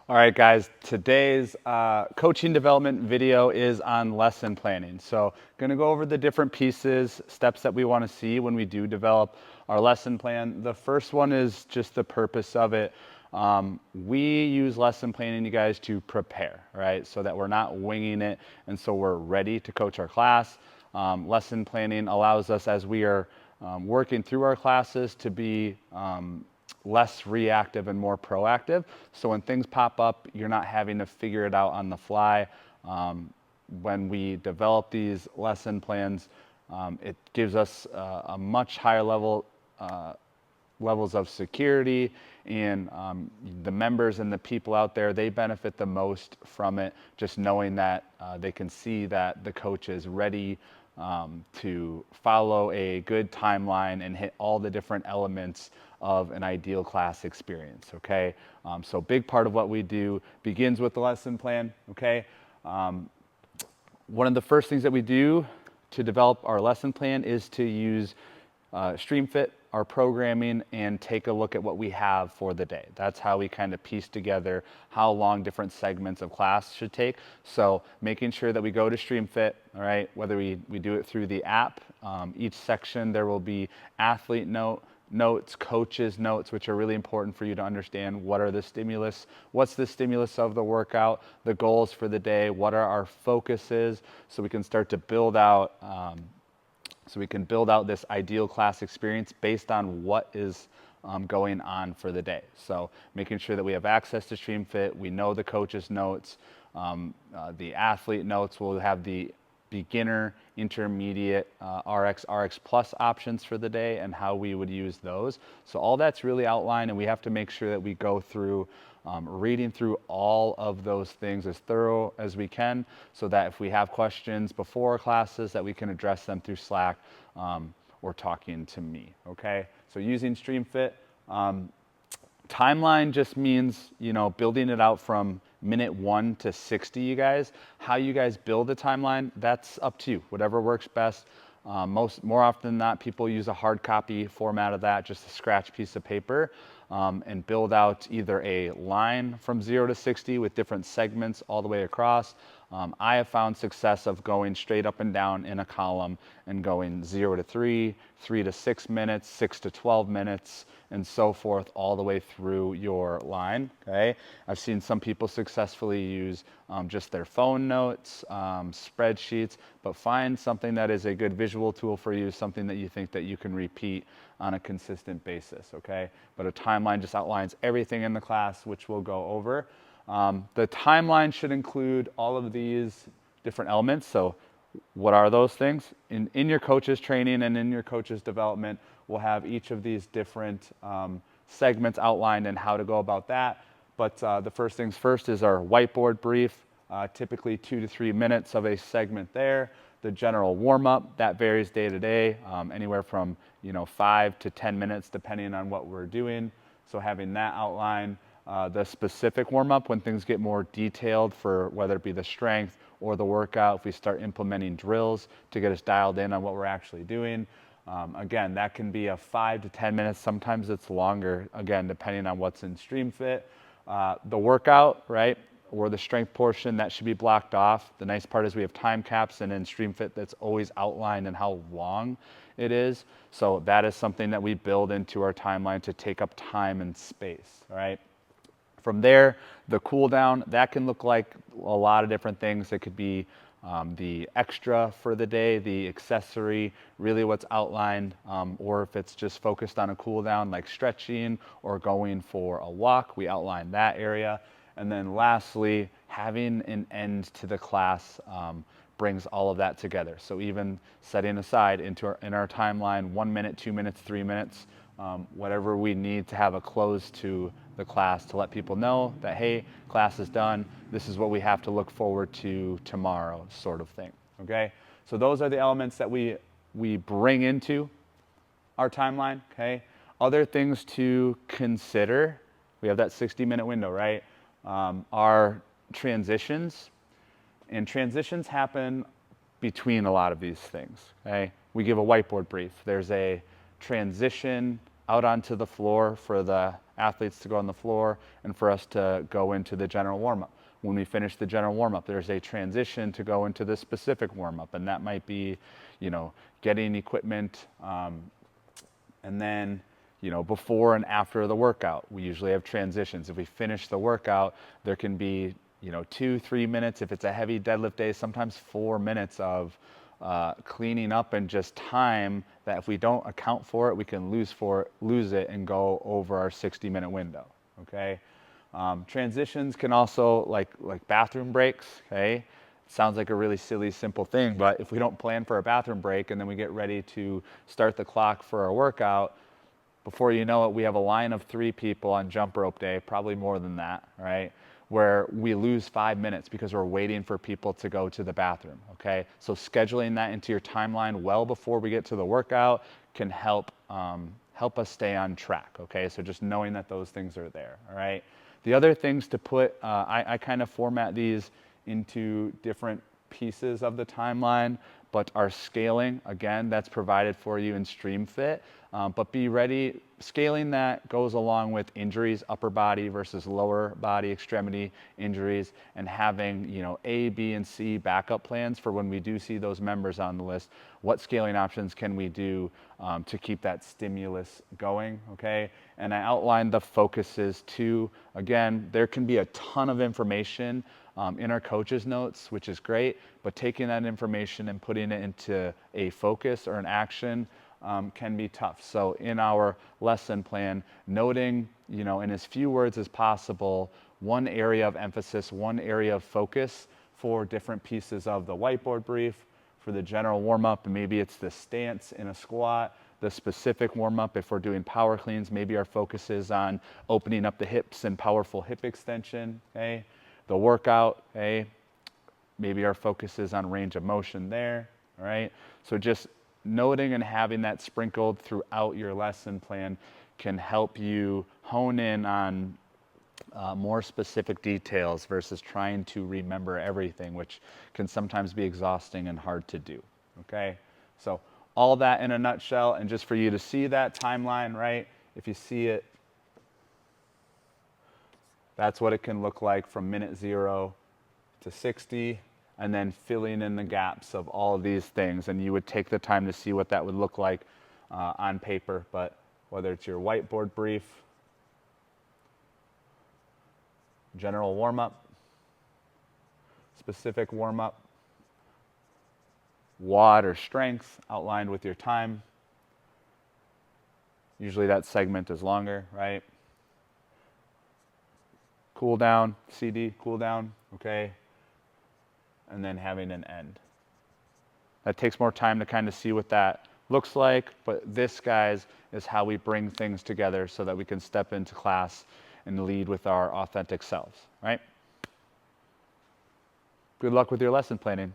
All right, guys, today's coaching development video is on lesson planning. So gonna go over the different pieces, steps that we wanna see when we do develop our lesson plan. The first one is just the purpose of it. We use lesson planning, you guys, to prepare, right? So that we're not winging it and so we're ready to coach our class. Lesson planning allows us, as we are working through our classes, to be less reactive and more proactive. So when things pop up, you're not having to figure it out on the fly. When we develop these lesson plans, it gives us a much higher levels of security, and the members and the people out there, they benefit the most from it, just knowing that they can see that the coach is ready to follow a good timeline and hit all the different elements of an ideal class experience, okay? So big part of what we do begins with the lesson plan, okay? One of the first things that we do to develop our lesson plan is to use StreamFit, our programming, and take a look at what we have for the day. That's how we kind of piece together how long different segments of class should take. So making sure that we go to StreamFit, all right, whether we do it through the app, each section there will be athlete notes, coaches notes, which are really important for you to understand what are the stimulus, what's the stimulus of the workout, the goals for the day, what are our focuses, so we can start to build out this ideal class experience based on what is going on for the day. So making sure that we have access to StreamFit, we know the coach's notes, the athlete notes will have the beginner, intermediate, RX plus options for the day and how we would use those. So all that's really outlined, and we have to make sure that we go through reading through all of those things as thorough as we can, so that if we have questions before classes, that we can address them through Slack or talking to me, okay? So using StreamFit, timeline just means, building it out from minute 1 to 60, you guys. How you guys build a timeline, that's up to you, whatever works best. More often than not, people use a hard copy format of that, just a scratch piece of paper, and build out either a line from 0 to 60 with different segments all the way across. I have found success of going straight up and down in a column and going 0 to 3, 3 to 6 minutes, 6 to 12 minutes, and so forth all the way through your line, okay? I've seen some people successfully use just their phone notes, spreadsheets, but find something that is a good visual tool for you, something that you think that you can repeat on a consistent basis, okay? But a timeline just outlines everything in the class, which we'll go over. The timeline should include all of these different elements. So what are those things? In your coach's training and in your coach's development, we'll have each of these different segments outlined and how to go about that. But the first things first is our whiteboard brief, typically 2 to 3 minutes of a segment there. The general warm-up, that varies day to day, anywhere from 5 to 10 minutes depending on what we're doing. So having that outline. The specific warm-up, when things get more detailed for whether it be the strength or the workout, if we start implementing drills to get us dialed in on what we're actually doing. Again, that can be a 5 to 10 minutes. Sometimes it's longer, again, depending on what's in StreamFit. The workout, right, or the strength portion, that should be blocked off. The nice part is we have time caps, and in StreamFit that's always outlined and how long it is. So that is something that we build into our timeline to take up time and space, all right? From there, the cool down, that can look like a lot of different things. It could be the extra for the day, the accessory, really what's outlined, or if it's just focused on a cool down like stretching or going for a walk, we outline that area. And then lastly, having an end to the class brings all of that together. So even setting aside in our timeline 1 minute, 2 minutes, 3 minutes, whatever we need to have a close to the class to let people know that, hey, class is done, this is what we have to look forward to tomorrow, sort of thing, okay? So those are the elements that we bring into our timeline, okay? Other things to consider, we have that 60-minute window, right? Our transitions, and transitions happen between a lot of these things, okay? We give a whiteboard brief. There's a transition out onto the floor for the athletes to go on the floor and for us to go into the general warm-up. When we finish the general warm-up, there's a transition to go into the specific warm-up, and that might be, getting equipment, and then, before and after the workout. We usually have transitions. If we finish the workout, there can be, 2-3 minutes. If it's a heavy deadlift day, sometimes 4 minutes of cleaning up and just time that if we don't account for it, we can lose it and go over our 60-minute window. Okay. Transitions can also like bathroom breaks. Okay. Sounds like a really silly, simple thing, but if we don't plan for a bathroom break and then we get ready to start the clock for our workout, before you know it, we have a line of 3 people on jump rope day, probably more than that, right? Where we lose 5 minutes because we're waiting for people to go to the bathroom, okay? So scheduling that into your timeline well before we get to the workout can help us stay on track, okay? So just knowing that those things are there, all right? The other things to put, I kind of format these into different pieces of the timeline, but our scaling, again, that's provided for you in StreamFit. But be ready, scaling that goes along with injuries, upper body versus lower body extremity injuries, and having, A, B, and C backup plans for when we do see those members on the list. What scaling options can we do to keep that stimulus going, okay? And I outlined the focuses too. Again, there can be a ton of information in our coaches notes, which is great, but taking that information and putting it into a focus or an action can be tough. So in our lesson plan, noting, in as few words as possible, one area of emphasis, one area of focus for different pieces of the whiteboard brief, for the general warm-up, and maybe it's the stance in a squat, the specific warm-up. If we're doing power cleans, maybe our focus is on opening up the hips and powerful hip extension, okay? The workout, okay? Maybe our focus is on range of motion there, all right? So just noting and having that sprinkled throughout your lesson plan can help you hone in on more specific details versus trying to remember everything, which can sometimes be exhausting and hard to do, okay? So all that in a nutshell, and just for you to see that timeline, right? If you see it, that's what it can look like from minute 0 to 60, and then filling in the gaps of all of these things. And you would take the time to see what that would look like on paper, but whether it's your whiteboard brief, general warm-up, specific warm-up, WOD or strength outlined with your time. Usually that segment is longer, right? Cool down, CD, cool down, okay? And then having an end. That takes more time to kind of see what that looks like, but this, guys, is how we bring things together so that we can step into class and lead with our authentic selves, right? Good luck with your lesson planning.